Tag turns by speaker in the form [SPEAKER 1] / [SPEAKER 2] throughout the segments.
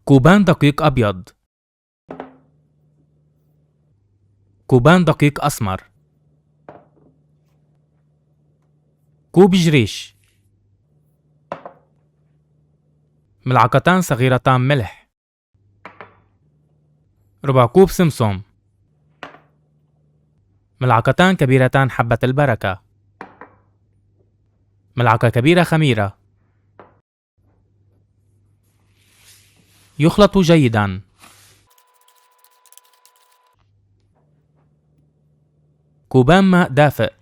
[SPEAKER 1] كوبان دقيق أبيض. كوبان دقيق أسمر. كوب جريش. ملعقتان صغيرتان ملح. ربع كوب سمسم. ملعقتان كبيرتان حبة البركة. ملعقة كبيرة خميرة. يخلط جيدا. كوبان ماء دافئ.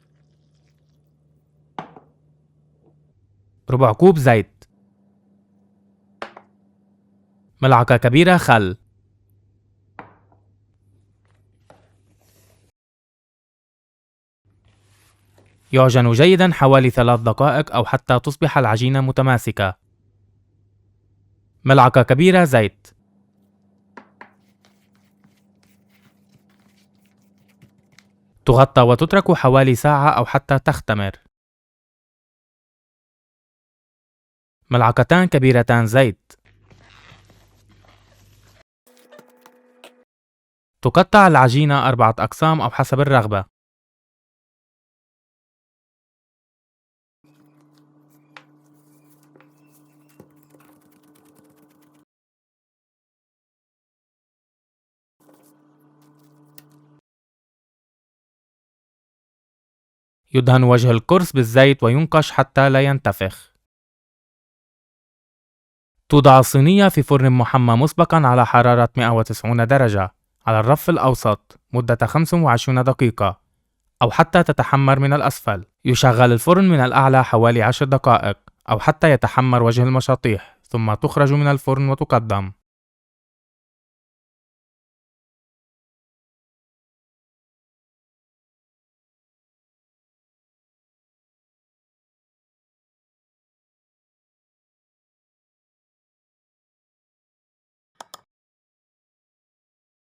[SPEAKER 1] ربع كوب زيت. ملعقة كبيرة خل. يعجن جيدا حوالي 3 دقائق أو حتى تصبح العجينة متماسكة. ملعقة كبيرة زيت. تغطى وتترك حوالي ساعة أو حتى تختمر. ملعقتان كبيرتان زيت. تقطع العجينة 4 أقسام أو حسب الرغبة. يدهن وجه القرص بالزيت وينقش حتى لا ينتفخ. توضع الصينية في فرن محمى مسبقا على حرارة 190 درجة على الرف الأوسط مدة 25 دقيقة أو حتى تتحمر من الأسفل. يشغل الفرن من الأعلى حوالي 10 دقائق أو حتى يتحمر وجه المشاطيح، ثم تخرج من الفرن وتقدم.